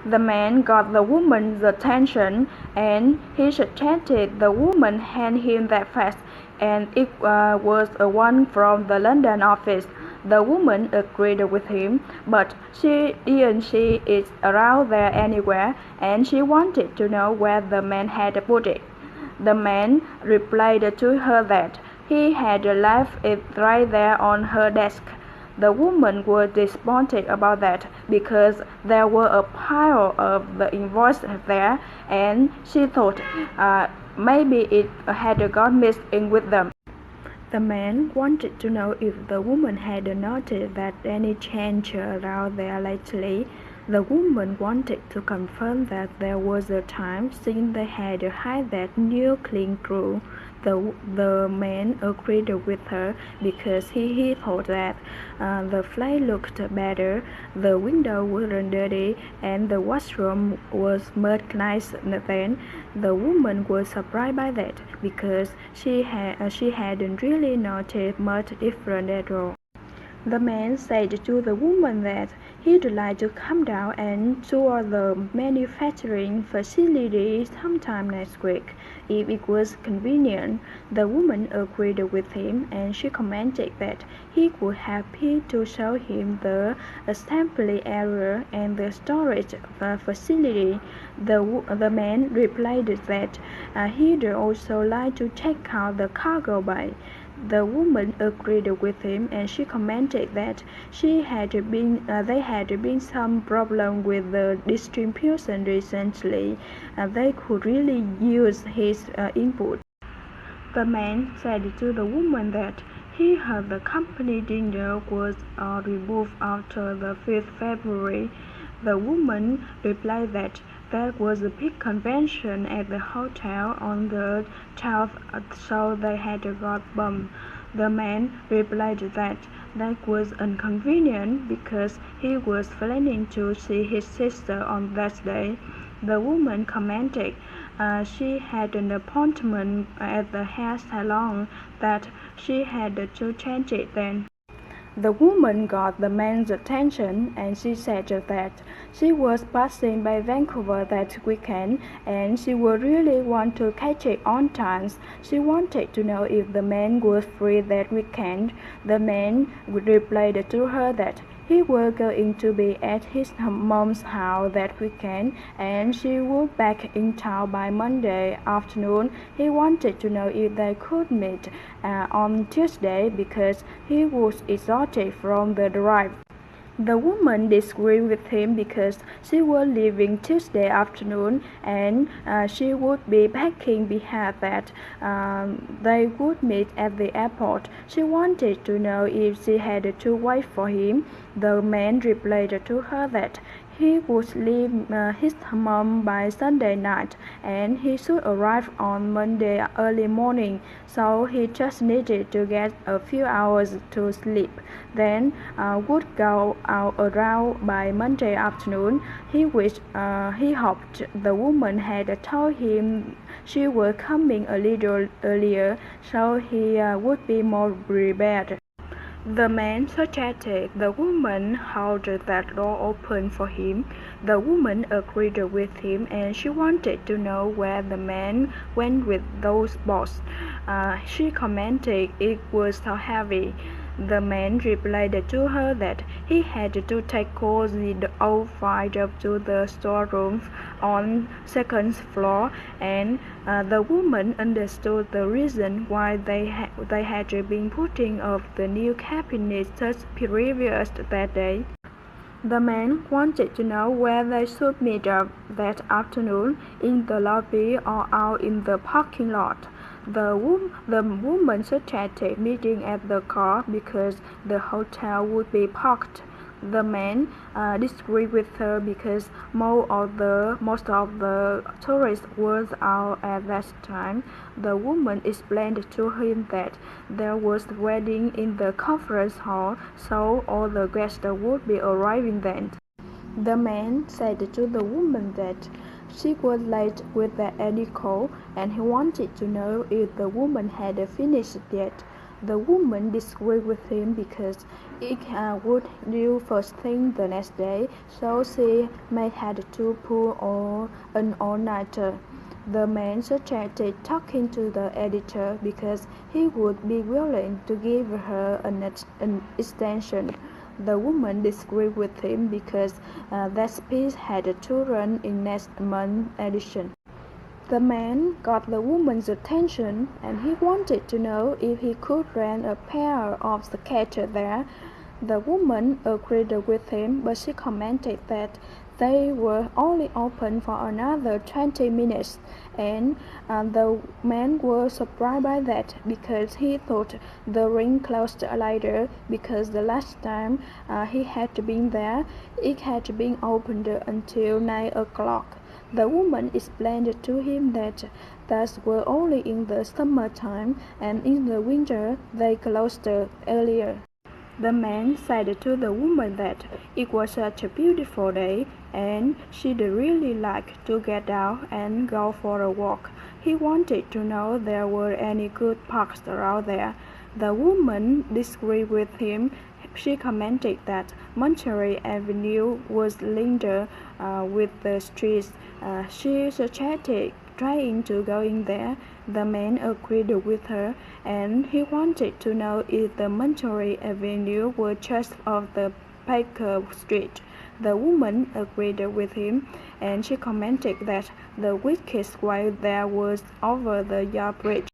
The man got the woman's attention, and he suggested the woman hand him that fax, and it was one from the London office. The woman agreed with him, but she didn't see it around there anywhere, and she wanted to know where the man had put it. The man replied to her that he had left it right there on her desk. The woman was disappointed about that because there were a pile of the invoice there, and she thought maybe it had got mixed in with them. The man wanted to know if the woman had noticed that any change around there lately. The woman wanted to confirm that there was a time since they had hired that new clean crew. The man agreed with her because he thought that the flat looked better, the window wasn't dirty, and the washroom was much nicer. Then the woman was surprised by that because she hadn't really noticed much difference at all. The man said to the woman that he'd like to come down and tour the manufacturing facility sometime next week, if it was convenient. The woman agreed with him, and she commented that he would be happy to show him the assembly area and the storage facility. The man replied that he'd also like to check out the cargo bay. The woman agreed with him, and she commented that they had been some problem with the distribution recently. They could really use his input. The man said to the woman that he heard the company dinner was removed after the 5th February. The woman replied that there was a big convention at the hotel on the 12th, so they had got bumped. The man replied that that was inconvenient because he was planning to see his sister on that day. The woman commented she had an appointment at the hair salon, that she had to change it then. The woman got the man's attention, and she said that she was passing by Vancouver that weekend, and she would really want to catch it on chance. She wanted to know if the man was free that weekend. The man replied to her that he was going to be at his mom's house that weekend, and she would be back in town by Monday afternoon. He wanted to know if they could meet on Tuesday because he was exhausted from the drive. The woman disagreed with him because she was leaving Tuesday afternoon, and she would be packing behind that. They would meet at the airport. She wanted to know if she had to wait for him. The man replied to her that he would leave his mom by Sunday night, and he should arrive on Monday early morning, so he just needed to get a few hours to sleep, then would go out around by Monday afternoon. He hoped the woman had told him she was coming a little earlier, so he would be more prepared. The man suggested the woman hold that door open for him. The woman agreed with him, and she wanted to know where the man went with those boxes. She commented it was so heavy. The man replied to her that he had to take the old file up to the storeroom on second floor, and the woman understood the reason why they had been putting up the new cabinet just previous that day. The man wanted to know where they should meet up that afternoon, in the lobby or out in the parking lot. The woman suggested meeting at the car because the hotel would be parked. The man disagreed with her because most of the tourists were out at that time. The woman explained to him that there was a wedding in the conference hall, so all the guests would be arriving then. The man said to the woman that she was late with the article, and he wanted to know if the woman had finished yet. The woman disagreed with him because it would due first thing the next day, so she may have to pull an all-nighter. The man suggested talking to the editor because he would be willing to give her an extension. The woman disagreed with him because that piece had to run in next month's edition. The man got the woman's attention, and he wanted to know if he could rent a pair of sketches there. The woman agreed with him, but she commented that they were only open for another 20 minutes, and the man was surprised by that because he thought the ring closed later because the last time he had been there, it had been opened until 9 o'clock. The woman explained to him that those were only in the summertime, and in the winter they closed earlier. The man said to the woman that it was such a beautiful day, and she'd really like to get out and go for a walk. He wanted to know if there were any good parks around there. The woman disagreed with him. She commented that Montgomery Avenue was lined with the streets. She suggested trying to go in there. The man agreed with her, and he wanted to know if the Montgomery Avenue were just off the Baker Street. The woman agreed with him, and she commented that the quickest way there was over the Yard Bridge.